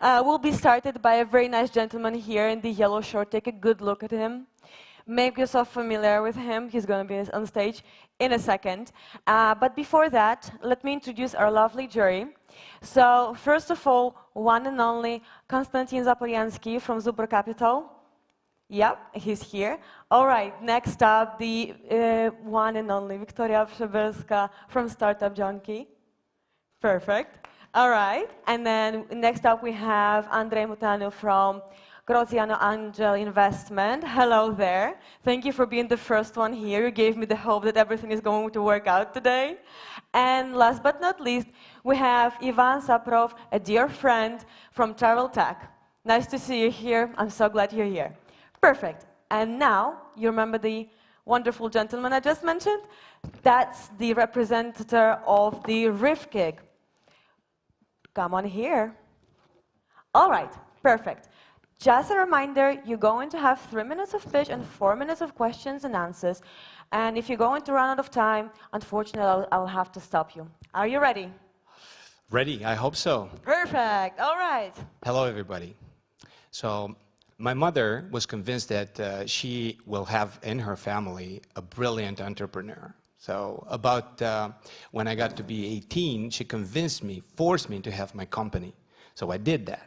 will be started by a very nice gentleman here in the yellow shirt. Take a good look at him. Make yourself familiar with him. He's going to be on stage in a second. But before that, let me introduce our lovely jury. So, first of all, one and only Konstantin Zapoliansky from Zubr Capital. Yep, he's here. All right, next up, the one and only Wiktoria Przebylska from Startup Junkie. Perfect. All right, and then next up we have Andrei Mutanu from Groziano Angel Investment. Hello there. Thank you for being the first one here. You gave me the hope that everything is going to work out today. And last but not least, we have Ivan Saprov, a dear friend from Travel Tech. Nice to see you here. I'm so glad you're here. Perfect. And now, you remember the wonderful gentleman I just mentioned? That's the representative of the Rifkick. Come on here. All right, perfect. Just a reminder, you're going to have 3 minutes of pitch and 4 minutes of questions and answers. And if you're going to run out of time, unfortunately, I'll have to stop you. Are you ready? Ready, I hope so. Perfect, all right. Hello, everybody. So, my mother was convinced that she will have in her family a brilliant entrepreneur. So, about when I got to be 18, she convinced me, forced me to have my company. So I did that.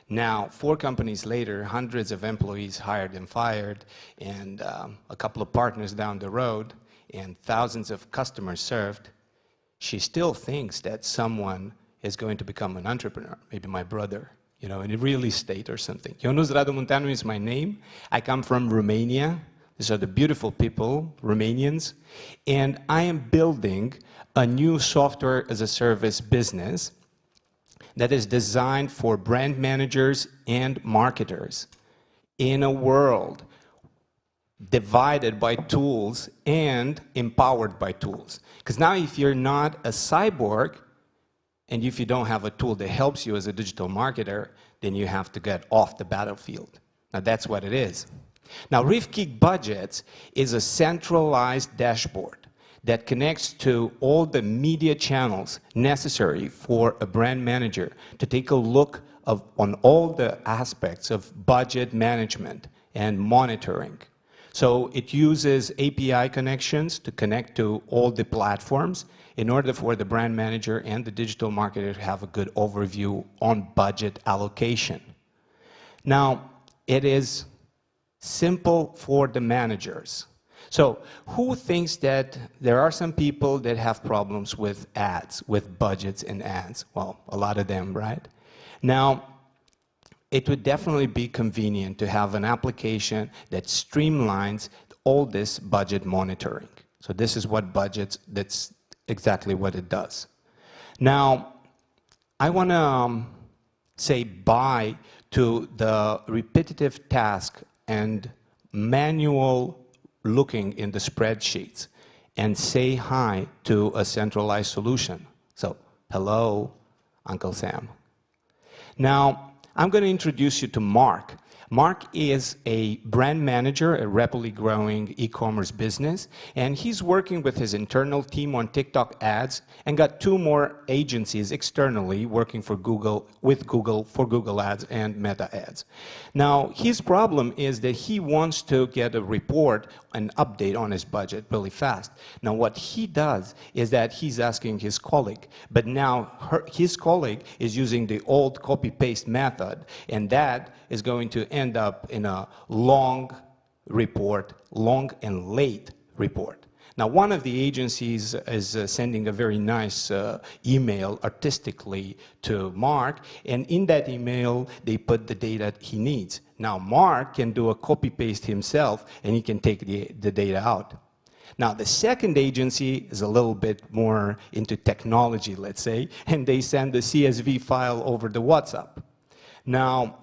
Now, 4 companies later, hundreds of employees hired and fired, and a couple of partners down the road, and thousands of customers served, she still thinks that someone is going to become an entrepreneur, maybe my brother, you know, in a real estate or something. Ionuț Radu Munteanu is my name. I come from Romania. These are the beautiful people, Romanians, and I am building a new software as a service business that is designed for brand managers and marketers in a world divided by tools and empowered by tools. Because now if you're not a cyborg, and if you don't have a tool that helps you as a digital marketer, then you have to get off the battlefield. Now that's what it is. Now Rifkick Budgets is a centralized dashboard that connects to all the media channels necessary for a brand manager to take a look on all the aspects of budget management and monitoring. So it uses API connections to connect to all the platforms in order for the brand manager and the digital marketer to have a good overview on budget allocation. Now, it is simple for the managers. So who thinks that there are some people that have problems with ads, with budgets and ads? Well, a lot of them, right? Now, it would definitely be convenient to have an application that streamlines all this budget monitoring. So this is what budgets, that's exactly what it does. Now, I want to say bye to the repetitive task and manual looking in the spreadsheets and say hi to a centralized solution. So, hello, Uncle Sam. Now, I'm going to introduce you to Mark. Mark is a brand manager, a rapidly growing e-commerce business, and he's working with his internal team on TikTok ads and got 2 more agencies externally working for Google, with Google, for Google ads and Meta ads. Now, his problem is that he wants to get a report, an update on his budget really fast. Now, what he does is that he's asking his colleague, but now his colleague is using the old copy-paste method, and that is going to end up in a long report, long and late report. Now, one of the agencies is sending a very nice email artistically to Mark, and in that email, they put the data he needs. Now, Mark can do a copy-paste himself, and he can take the data out. Now, the second agency is a little bit more into technology, let's say, and they send the CSV file over the WhatsApp. Now,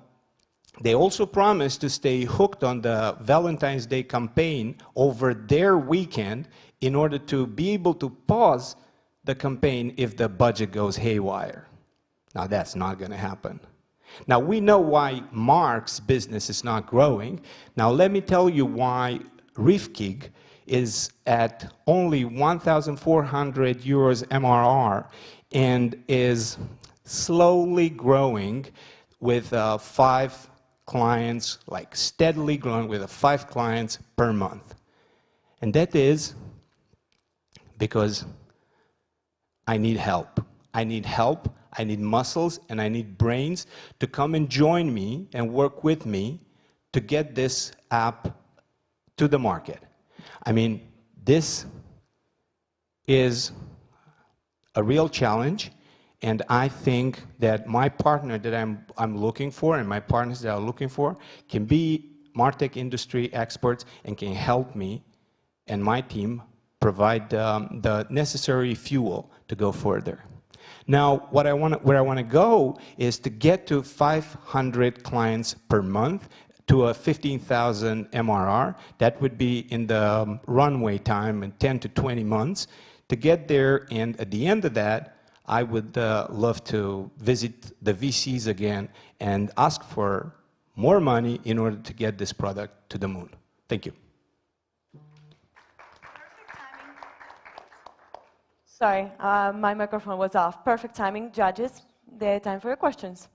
they also promise to stay hooked on the Valentine's Day campaign over their weekend in order to be able to pause the campaign if the budget goes haywire. Now, that's not going to happen. Now, we know why Mark's business is not growing. Now, let me tell you why Rifkick is at only 1,400 euros MRR and is slowly growing with 5 clients, like steadily growing with 5 clients per month. And that is because I need help. I need help, I need muscles, and I need brains to come and join me and work with me to get this app to the market. I mean, this is a real challenge, and I think that my partner that I'm looking for and my partners that I'm looking for can be MarTech industry experts and can help me and my team provide the necessary fuel to go further. Now, where I want to go is to get to 500 clients per month to a 15,000 MRR. That would be in the runway time in 10 to 20 months. To get there, and at the end of that, I would love to visit the VCs again and ask for more money in order to get this product to the moon. Thank you. Sorry, my microphone was off. Perfect timing. Judges, the time for your questions.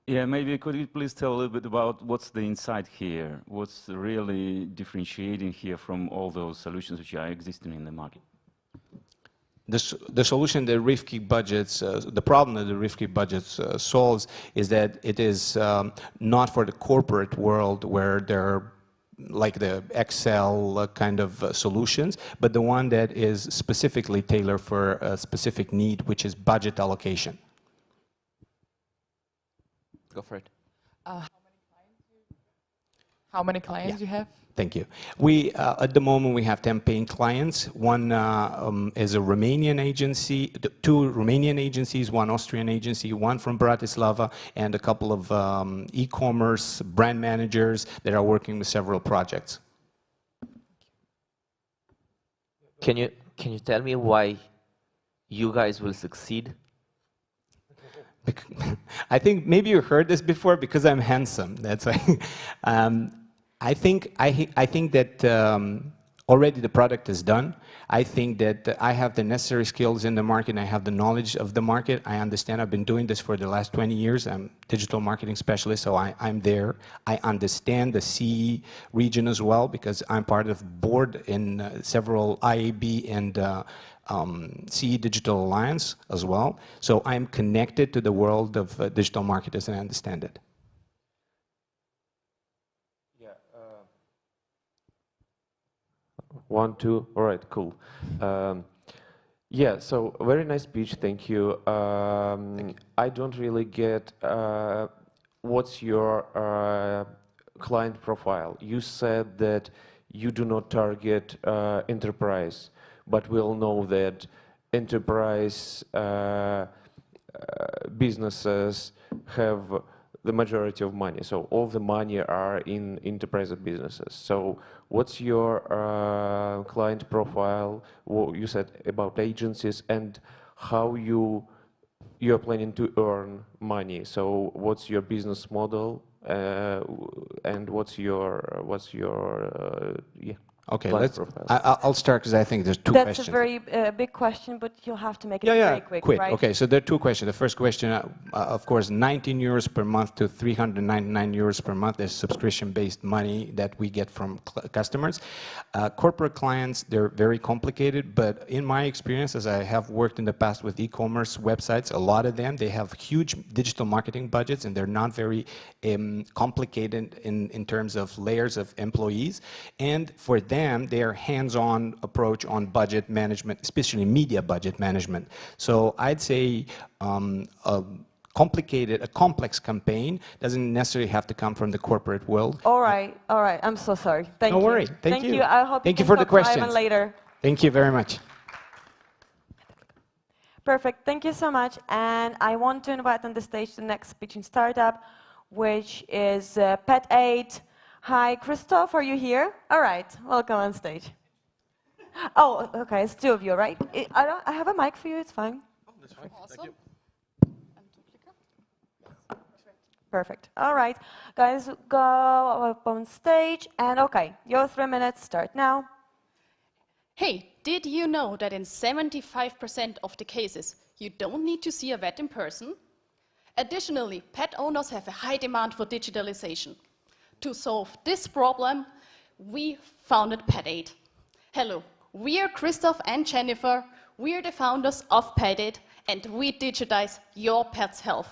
Yeah, maybe could you please tell a little bit about what's the insight here? What's really differentiating here from all those solutions which are existing in the market? The solution that Rifki budgets, the problem that the Rifki budgets solves is that it is not for the corporate world where there are like the Excel kind of solutions, but the one that is specifically tailored for a specific need, which is budget allocation. Go for it. How many clients you have? Thank you. We, at the moment, we have 10 paying clients. One is a Romanian agency, 2 Romanian agencies, 1 Austrian agency, 1 from Bratislava, and a couple of e-commerce brand managers that are working with several projects. Can you tell me why you guys will succeed? I think maybe you heard this before, because I'm handsome. That's why. I think that already the product is done. I think that I have the necessary skills in the market. I have the knowledge of the market. I understand. I've been doing this for the last 20 years. I'm digital marketing specialist, so I'm there. I understand the CE region as well, because I'm part of board in several IAB and CE Digital Alliance as well. So I'm connected to the world of digital marketers, and I understand it. One, two, all right, cool. Yeah, so very nice speech, thank you. Thank you. I don't really get what's your client profile. You said that you do not target enterprise, but we all know that enterprise businesses have the majority of money. So all the money are in enterprise businesses. So what's your client profile? What you said about agencies and how you're planning to earn money. So what's your business model and what's your yeah. Okay, profile. I'll start because I think there's 2 That's questions. That's a very big question, but you'll have to make it Yeah, very quick, right? Okay, so there are 2 questions. The first question, of course, 19 euros per month to 399 euros per month is subscription-based money that we get from customers. Corporate clients, they're very complicated, but in my experience, as I have worked in the past with e-commerce websites, a lot of them, they have huge digital marketing budgets, and they're not very complicated in terms of layers of employees. And for them, their hands-on approach on budget management, especially media budget management. So I'd say a complex campaign doesn't necessarily have to come from the corporate world. All right. I'm so sorry. Thank you. No worry. Thank you. I hope Thank you you for can the talk to questions. Ivan later. Thank you very much. Perfect. Thank you so much. And I want to invite on the stage the next speaking startup, which is Pet8. Hi, Christoph, are you here? All right, welcome on stage. Oh, okay, it's 2 of you, right? I have a mic for you, it's fine. Oh, that's fine. Awesome. Thank you. Perfect. All right, guys, go up on stage. And okay, your 3 minutes start now. Hey, did you know that in 75% of the cases, you don't need to see a vet in person? Additionally, pet owners have a high demand for digitalization. To solve this problem, we founded PetAid. Hello, we are Christoph and Jennifer. We are the founders of PetAid, and we digitize your pet's health.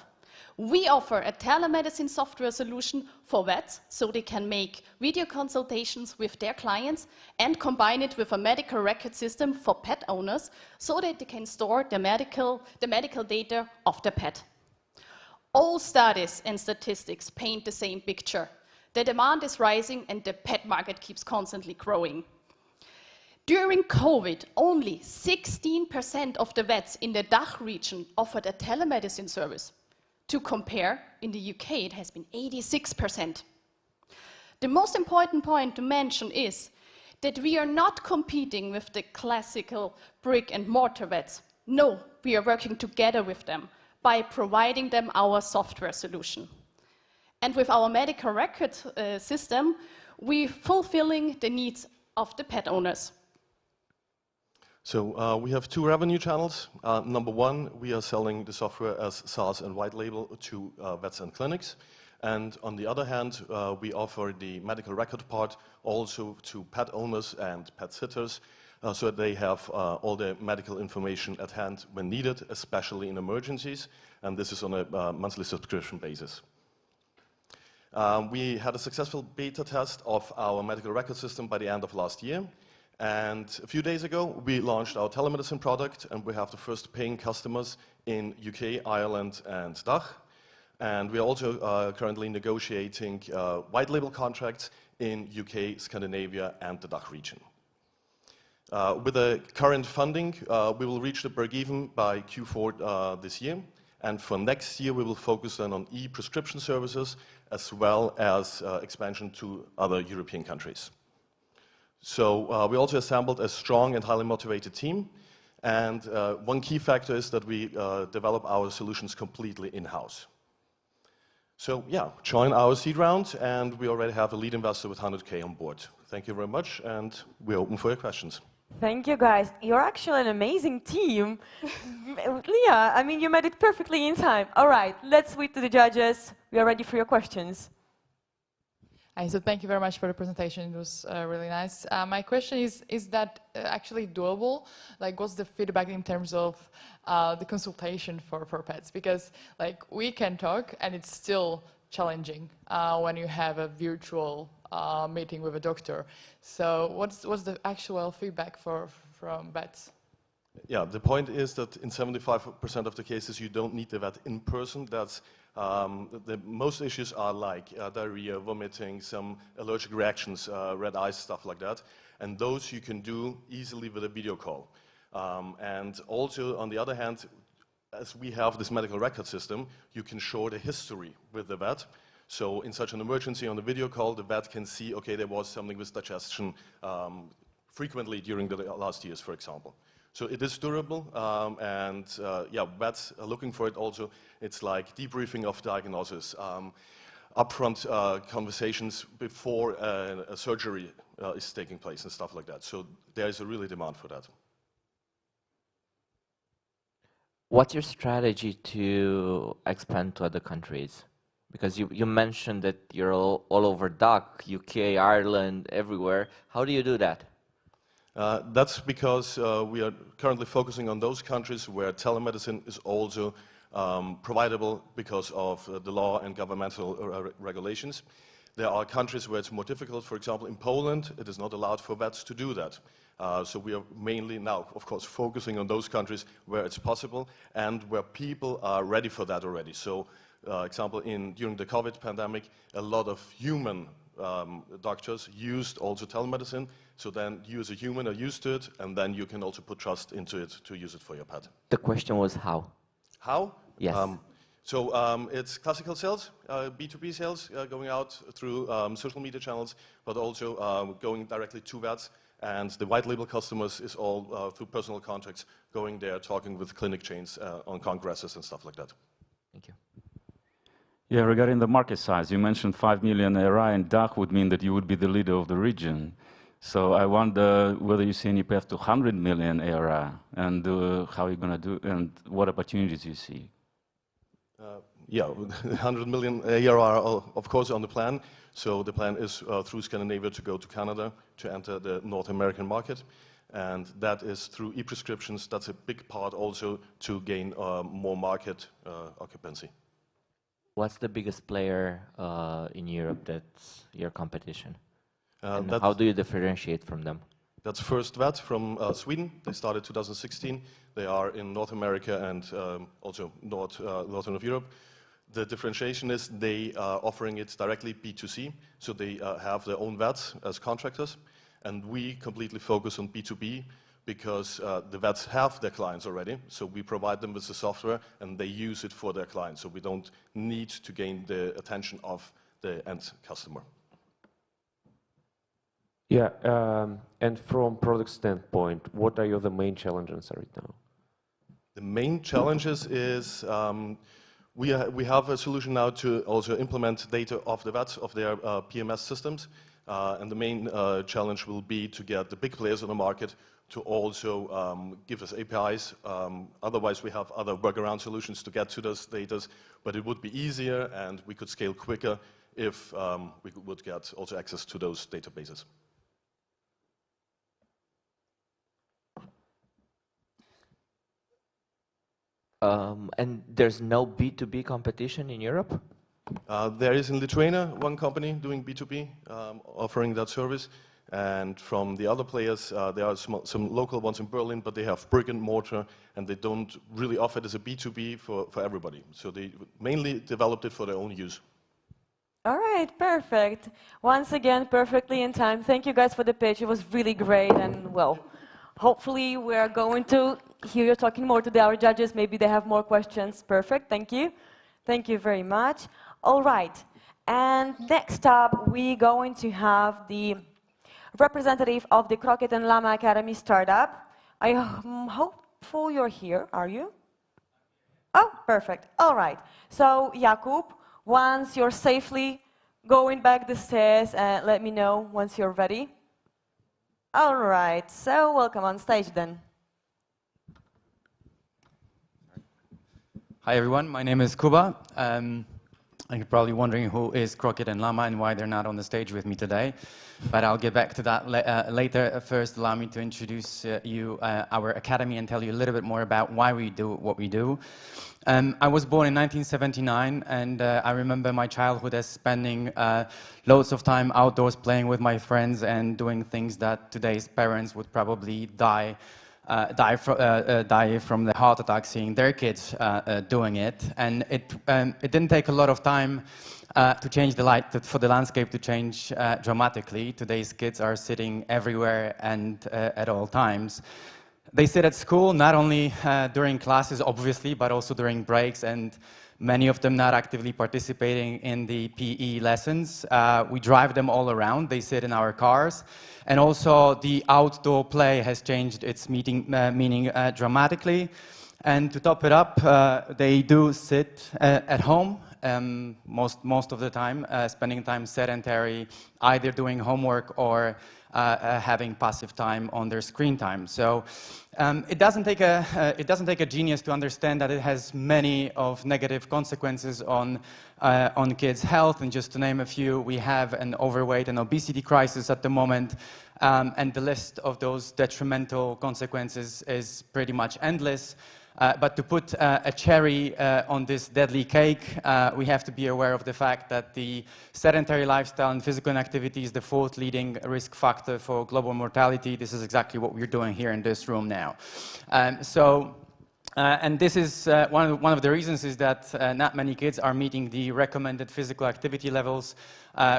We offer a telemedicine software solution for vets so they can make video consultations with their clients and combine it with a medical record system for pet owners so that they can store the medical data of the pet. All studies and statistics paint the same picture. The demand is rising and the pet market keeps constantly growing. During COVID, only 16% of the vets in the DACH region offered a telemedicine service. To compare, in the UK it has been 86%. The most important point to mention is that we are not competing with the classical brick and mortar vets. No, we are working together with them by providing them our software solution. And with our medical record system, we're fulfilling the needs of the pet owners. So we have two revenue channels. Number one, we are selling the software as SaaS and white label to vets and clinics. And on the other hand, we offer the medical record part also to pet owners and pet sitters so that they have all the medical information at hand when needed, especially in emergencies. And this is on a monthly subscription basis. We had a successful beta test of our medical record system by the end of last year. And a few days ago, we launched our telemedicine product, and we have the first paying customers in UK, Ireland, and DACH. And we are also currently negotiating white label contracts in UK, Scandinavia, and the DACH region. With the current funding, we will reach the break-even by Q4 this year. And for next year, we will focus then on e-prescription services, as well as expansion to other European countries. So we also assembled a strong and highly motivated team. And one key factor is that we develop our solutions completely in-house. So yeah, join our seed round, and we already have a lead investor with 100K on board. Thank you very much, and we're open for your questions. Thank you, guys. You're actually an amazing team. Leah, I mean, you made it perfectly in time. All right, let's switch to the judges. We are ready for your questions. So thank you very much for the presentation. It was really nice. My question is that actually doable? Like, what's the feedback in terms of the consultation for pets? Because like we can talk and it's still challenging when you have a virtual meeting with a doctor. So what's the actual feedback from vets? Yeah, the point is that in 75% of the cases, you don't need the vet in person. That's the most issues are like diarrhea, vomiting, some allergic reactions, red eyes, stuff like that. And those you can do easily with a video call. And also, on the other hand, as we have this medical record system, you can show the history with the vet. So in such an emergency on the video call, the vet can see, okay, there was something with digestion frequently during the last years, for example. So it is durable, and yeah, vets are looking for it also. It's like debriefing of diagnosis, upfront conversations before a surgery is taking place and stuff like that. So there is a really demand for that. What's your strategy to expand to other countries? Because you mentioned that you're all over DACH, UK, Ireland, everywhere. How do you do that? That's because we are currently focusing on those countries where telemedicine is also providable because of the law and governmental regulations. There are countries where it's more difficult. For example, in Poland, it is not allowed for vets to do that. So we are mainly now, of course, focusing on those countries where it's possible and where people are ready for that already. So, example, during the COVID pandemic, a lot of human doctors used also telemedicine. So then you as a human are used to it, and then you can also put trust into it to use it for your pet. The question was how? How? Yes. It's classical sales, B2B sales, going out through social media channels, but also going directly to vets. And the white label customers is all through personal contacts, going there, talking with clinic chains on congresses and stuff like that. Thank you. Yeah, regarding the market size, you mentioned 5 million ARI, and DACH would mean that you would be the leader of the region. So I wonder whether you see any path to 100 million ARI, and how you're going to do, and what opportunities you see. yeah, 100 million ARR are of course on the plan. So the plan is through Scandinavia to go to Canada to enter the North American market. And that is through e-prescriptions. That's a big part also to gain more market occupancy. What's the biggest player in Europe that's your competition? And That's, how do you differentiate from them? that's First Vet from Sweden. They started 2016. They are in North America and also northern of Europe. The differentiation is they are offering it directly B2C, so they have their own vets as contractors, and we completely focus on B2B because the vets have their clients already, so we provide them with the software and they use it for their clients, so we don't need to gain the attention of the end customer. Yeah, and from product standpoint, what are the main challenges right now? The main challenges is we have a solution now to also implement data of the vets, of their PMS systems. And the main challenge will be to get the big players on the market to also give us APIs. Otherwise, we have other workaround solutions to get to those data, but it would be easier and we could scale quicker if we would get also access to those databases. And there's no B2B competition in Europe? There is in Lithuania one company doing B2B, offering that service. And from the other players, there are some local ones in Berlin, but they have brick and mortar, and they don't really offer it as a B2B for everybody. So they mainly developed it for their own use. All right, perfect. Once again, perfectly in time. Thank you guys for the pitch. It was really great, and well, hopefully we are going to hear you talking more to our judges. Maybe they have more questions. Perfect, thank you. Thank you very much. All right, and next up, we're going to have the representative of the Croquet and Llama Academy startup. I am hopeful you're here, are you? Oh, perfect, all right. So, Jakub, once you're safely going back the stairs, let me know once you're ready. All right, so welcome on stage then. Hi everyone, my name is Kuba. You're probably wondering who is Croquet and Llama and why they're not on the stage with me today. But I'll get back to that later. First, allow me to introduce our academy and tell you a little bit more about why we do what we do. I was born in 1979, and I remember my childhood as spending loads of time outdoors playing with my friends and doing things that today's parents would probably die from the heart attack seeing their kids doing it. And it didn't take a lot of time to change for the landscape to change dramatically. Today's kids are sitting everywhere and at all times. They sit at school not only during classes, obviously, but also during breaks, and many of them not actively participating in the PE lessons. We drive them all around. They sit in our cars. And also the outdoor play has changed its meaning dramatically. And to top it up, they do sit at home most of the time, spending time sedentary, either doing homework or having passive time on their screen time. So it doesn't take a genius to understand that it has many of negative consequences on kids' health. And just to name a few, we have an overweight and obesity crisis at the moment, and the list of those detrimental consequences is pretty much endless. But to put a cherry on this deadly cake, we have to be aware of the fact that the sedentary lifestyle and physical inactivity is the fourth leading risk factor for global mortality. This is exactly what we're doing here in this room now. And this is one of the reasons is that not many kids are meeting the recommended physical activity levels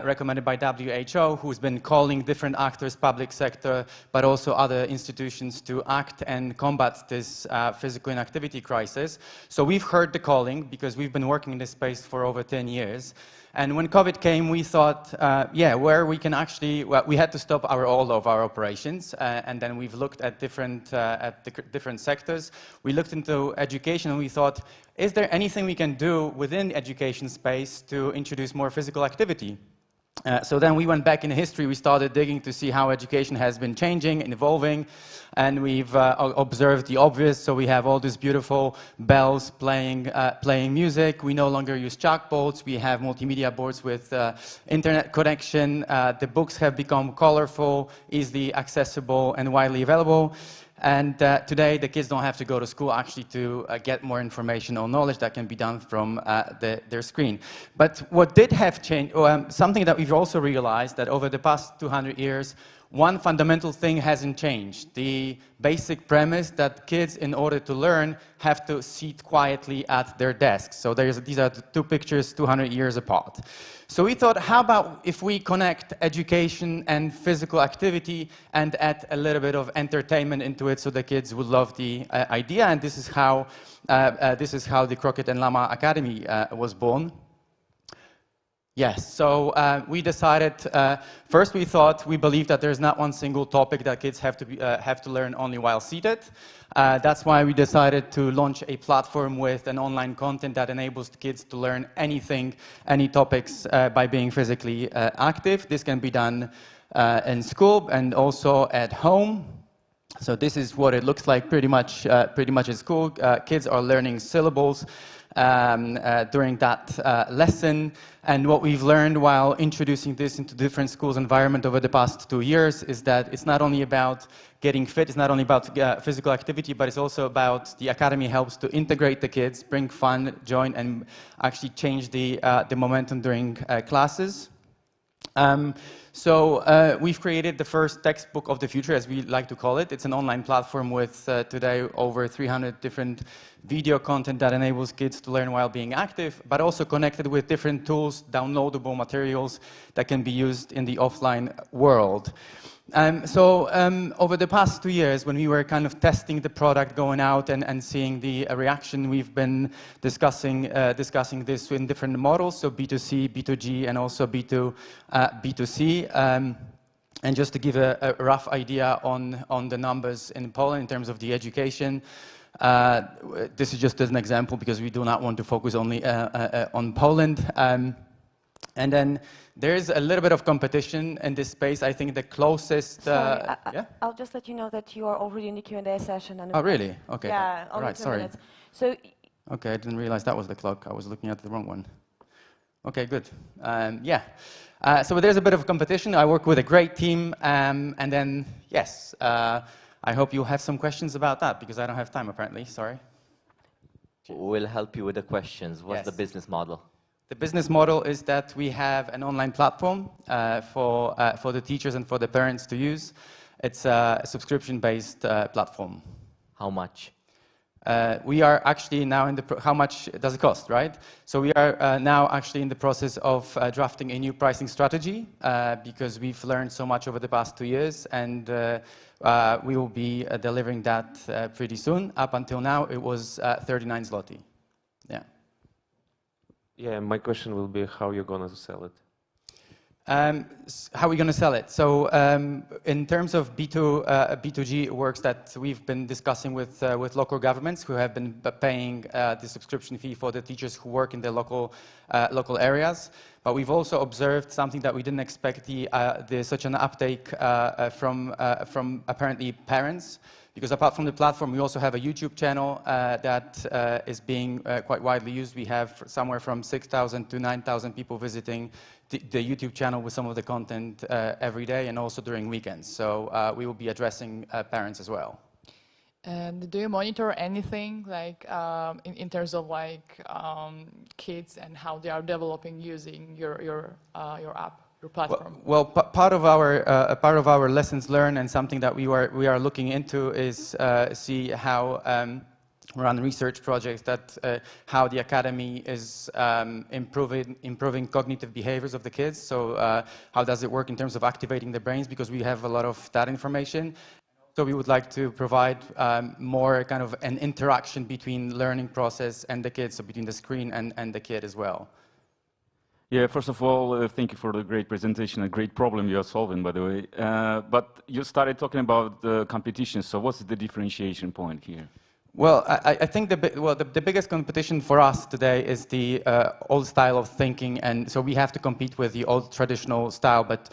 recommended by WHO, who's been calling different actors, public sector, but also other institutions to act and combat this physical inactivity crisis. So we've heard the calling because we've been working in this space for over 10 years. And when COVID came, we thought, where we can actually, we had to stop all of our operations, and then we've looked at different sectors. We looked into education, and we thought, is there anything we can do within the education space to introduce more physical activity? So then we went back in history, we started digging to see how education has been changing and evolving, and we've observed the obvious. So we have all these beautiful bells playing music. We no longer use chalkboards. We have multimedia boards with internet connection. The books have become colorful, easily accessible, and widely available. And today, the kids don't have to go to school actually to get more information or knowledge that can be done from their screen. But what did have changed, something that we've also realized that over the past 200 years, one fundamental thing hasn't changed. The basic premise that kids, in order to learn, have to sit quietly at their desks. So these are the two pictures 200 years apart. So we thought, how about if we connect education and physical activity and add a little bit of entertainment into it so the kids would love the idea, and this is how the Crockett and Lama Academy was born. Yes, so we decided, first we believe that there's not one single topic that kids have to learn only while seated. That's why we decided to launch a platform with an online content that enables kids to learn anything, any topics by being physically active. This can be done in school and also at home. So this is what it looks like pretty much in school. Kids are learning syllables during that lesson. And what we've learned while introducing this into different schools' environment over the past 2 years is that it's not only about getting fit, it's not only about physical activity, but it's also about the academy helps to integrate the kids, bring fun, join, and actually change the momentum during classes. We've created the first textbook of the future, as we like to call it. It's an online platform with today over 300 different video content that enables kids to learn while being active, but also connected with different tools, downloadable materials that can be used in the offline world. Over the past 2 years, when we were kind of testing the product, going out and seeing the reaction, we've been discussing this in different models, so B2C, B2G, and also B2C. And just to give a rough idea on the numbers in Poland in terms of the education, this is just as an example because we do not want to focus only on Poland. And then there's a little bit of competition in this space. I think the closest... Sorry, yeah? I'll just let you know that you are already in the Q&A session. And oh, really? Okay. Yeah, only right, 2 sorry. minutes. So, okay, I didn't realize that was the clock. I was looking at the wrong one. Okay, good. Yeah. So there's a bit of competition. I work with a great team. And then, yes, I hope you have some questions about that because I don't have time, apparently. Sorry. We'll help you with the questions. What's Yes. the business model? The business model is that we have an online platform for the teachers and for the parents to use. It's a subscription-based platform. How much? We are actually now in the... how much does it cost, right? So we are now actually in the process of drafting a new pricing strategy because we've learned so much over the past 2 years, and we will be delivering that pretty soon. Up until now, it was 39 zloty. Yeah. Yeah, my question will be how you're going to sell it. How are we going to sell it? So in terms of B2G works that we've been discussing with local governments who have been paying the subscription fee for the teachers who work in the local areas. But we've also observed something that we didn't expect, such an uptake from apparently parents. Because apart from the platform, we also have a YouTube channel that is being quite widely used. We have somewhere from 6,000 to 9,000 people visiting the YouTube channel with some of the content every day and also during weekends. So we will be addressing parents as well. And do you monitor anything like in terms of like kids and how they are developing using your app? Platform? Well, part of our lessons learned and something that we are looking into is see how run research projects that how the academy is improving cognitive behaviors of the kids. So how does it work in terms of activating the brains? Because we have a lot of that information. So we would like to provide more kind of an interaction between learning process and the kids, so between the screen and the kid as well. Yeah, first of all, thank you for the great presentation, a great problem you are solving, by the way. But you started talking about the competition, so what's the differentiation point here? Well, I think the biggest competition for us today is the old style of thinking, and so we have to compete with the old traditional style. But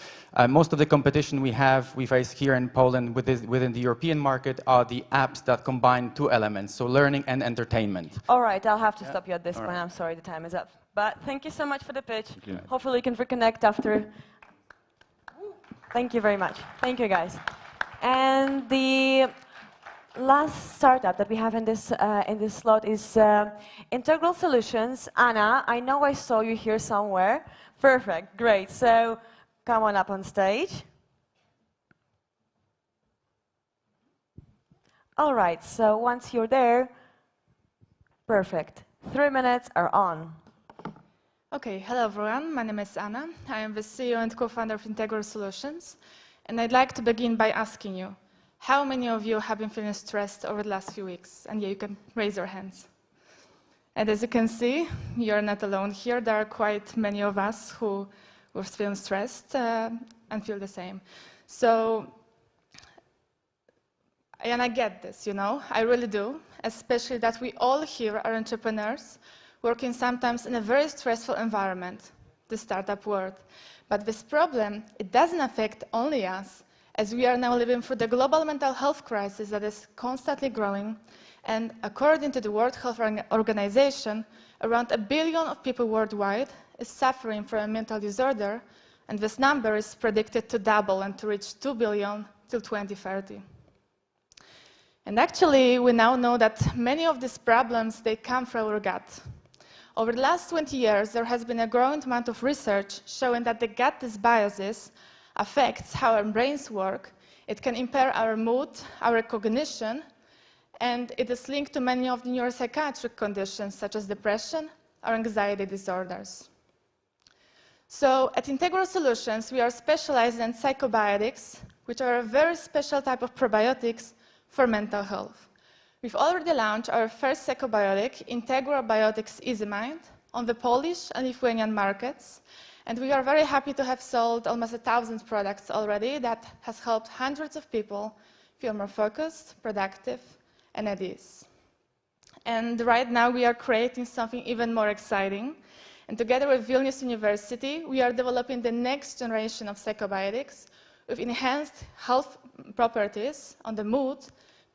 most of the competition we face here in Poland within the European market are the apps that combine two elements, so learning and entertainment. All right, I'll have to stop you at this point. I'm sorry, the time is up. But thank you so much for the pitch. Hopefully we can reconnect after. Thank you very much. Thank you, guys. And the last startup that we have in this slot is Integral Solutions. Anna, I know I saw you here somewhere. Perfect, great. So come on up on stage. All right, so once you're there, perfect. 3 minutes are on. Okay, hello everyone. My name is Anna. I am the CEO and co-founder of Integral Solutions. And I'd like to begin by asking you, how many of you have been feeling stressed over the last few weeks? And yeah, you can raise your hands. And as you can see, you're not alone here. There are quite many of us who feel stressed and feel the same. So, and I get this, you know, I really do, especially that we all here are entrepreneurs working sometimes in a very stressful environment, the startup world. But this problem, it doesn't affect only us, as we are now living through the global mental health crisis that is constantly growing. And according to the World Health Organization, around 1 billion of people worldwide is suffering from a mental disorder, and this number is predicted to double and to reach 2 billion till 2030. And actually, we now know that many of these problems, they come from our gut. Over the last 20 years, there has been a growing amount of research showing that the gut dysbiosis affects how our brains work. It can impair our mood, our cognition, and it is linked to many of the neuropsychiatric conditions such as depression or anxiety disorders. So at Integral Solutions, we are specialized in psychobiotics, which are a very special type of probiotics for mental health. We've already launched our first psychobiotic, Integral Biotics EasyMind, on the Polish and Lithuanian markets. And we are very happy to have sold almost 1,000 products already that has helped hundreds of people feel more focused, productive, and at ease. And right now we are creating something even more exciting. And together with Vilnius University, we are developing the next generation of psychobiotics with enhanced health properties on the mood,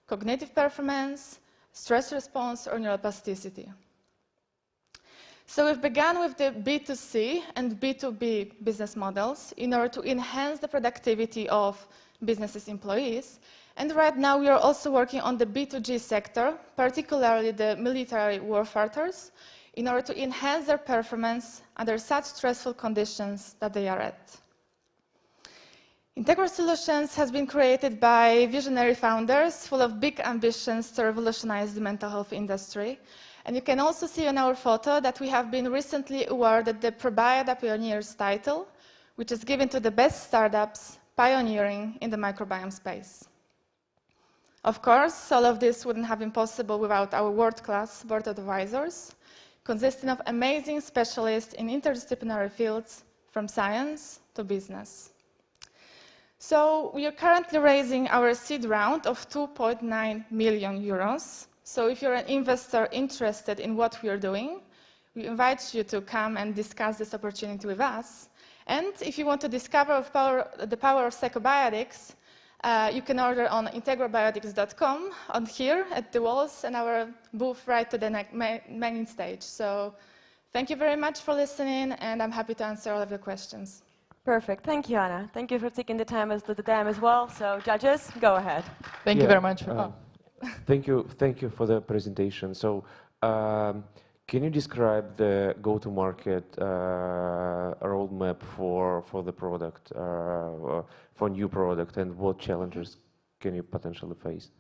cognitive performance, stress response, or neuroplasticity. So we've begun with the B2C and B2B business models in order to enhance the productivity of businesses' employees. And right now we are also working on the B2G sector, particularly the military warfighters, in order to enhance their performance under such stressful conditions that they are at. Integral Solutions has been created by visionary founders full of big ambitions to revolutionize the mental health industry. And you can also see in our photo that we have been recently awarded the Probiota Pioneers title, which is given to the best startups pioneering in the microbiome space. Of course, all of this wouldn't have been possible without our world-class board of advisors, consisting of amazing specialists in interdisciplinary fields, from science to business. So we are currently raising our seed round of 2.9 million euros. So if you're an investor interested in what we are doing, we invite you to come and discuss this opportunity with us. And if you want to discover the power of psychobiotics, you can order on integralbiotics.com, on here at the walls, and our booth right to the main stage. So thank you very much for listening, and I'm happy to answer all of your questions. Perfect. Thank you, Anna. Thank you for taking the time as well. So, judges, go ahead. Thank you very much. Thank you for the presentation. So, can you describe the go-to-market roadmap for the product, for new product, and what challenges can you potentially face?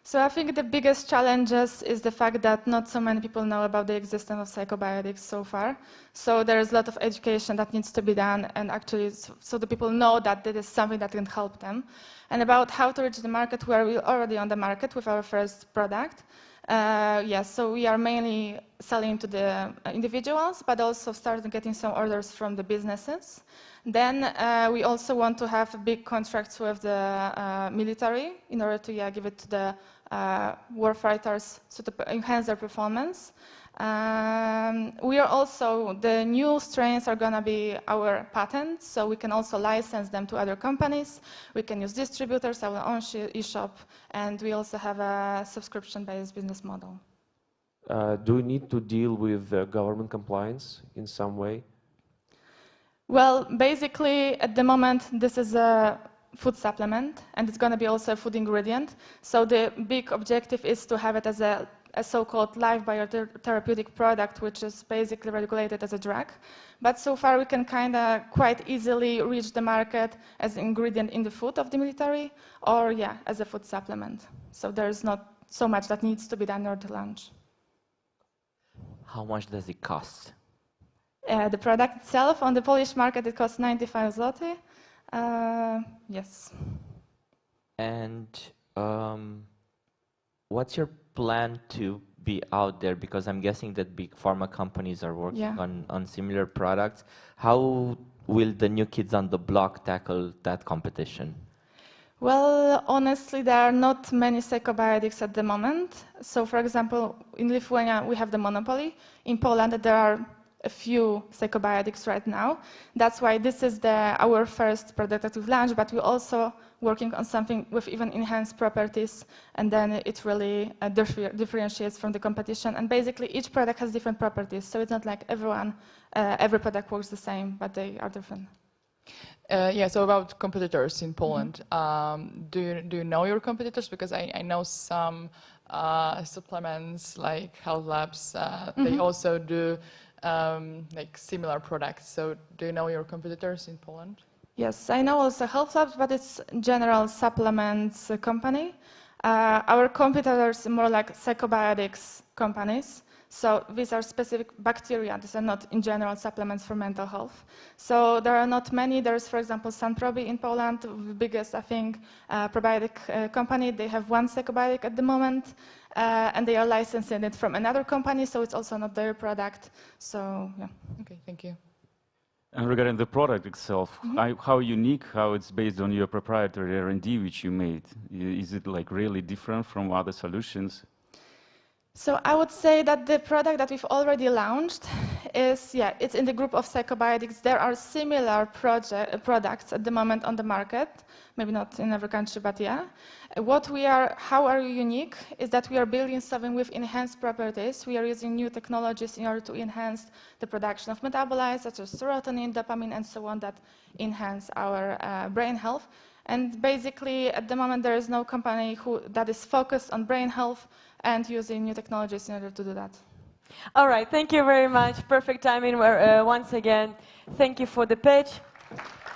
So I think the biggest challenges is the fact that not so many people know about the existence of psychobiotics so far. So there is a lot of education that needs to be done, and actually so the people know that this is something that can help them. And about how to reach the market, we are already on the market with our first product. Yes, so we are mainly selling to the individuals, but also started getting some orders from the businesses. Then we also want to have big contracts with the military in order to give it to the warfighters so to enhance their performance. We are also, the new strains are going to be our patents, so we can also license them to other companies. We can use distributors, our own e-shop, and we also have a subscription-based business model. Do you need to deal with government compliance in some way? Well, basically, at the moment, this is a food supplement, and it's going to be also a food ingredient. So the big objective is to have it as a so-called live biotherapeutic product, which is basically regulated as a drug. But so far, we can kind of quite easily reach the market as an ingredient in the food of the military, or as a food supplement. So there's not so much that needs to be done in order to launch. How much does it cost? The product itself, on the Polish market, it costs 95 zloty. Yes. And what's your plan to be out there? Because I'm guessing that big pharma companies are working on similar products. How will the new kids on the block tackle that competition? Well, honestly, there are not many psychobiotics at the moment. So, for example, in Lithuania, we have the monopoly. In Poland, there are a few psychobiotics right now. That's why this is our first product that we've launched, but we're also working on something with even enhanced properties, and then it really differentiates from the competition. And basically, each product has different properties, so it's not like every product works the same, but they are different. So about competitors in Poland, do you know your competitors? Because I know some supplements like Health Labs, they also do like similar products. So do you know your competitors in Poland? Yes, I know also Health Labs, but it's general supplements company. Our competitors are more like psychobiotics companies. So these are specific bacteria. These are not, in general, supplements for mental health. So there are not many. There's, for example, Sunprobi in Poland, the biggest, I think, probiotic company. They have one psychobiotic at the moment, and they are licensing it from another company, so it's also not their product. So, yeah. Okay, thank you. And regarding the product itself, how unique, how it's based on your proprietary R&D which you made? Is it like really different from other solutions? So I would say that the product that we've already launched is, it's in the group of psychobiotics. There are similar products at the moment on the market, maybe not in every country, but how are we unique is that we are building something with enhanced properties. We are using new technologies in order to enhance the production of metabolites such as serotonin, dopamine, and so on that enhance our brain health. And basically, at the moment, there is no company that is focused on brain health and using new technologies in order to do that. All right, thank you very much. Perfect timing once again. Thank you for the pitch.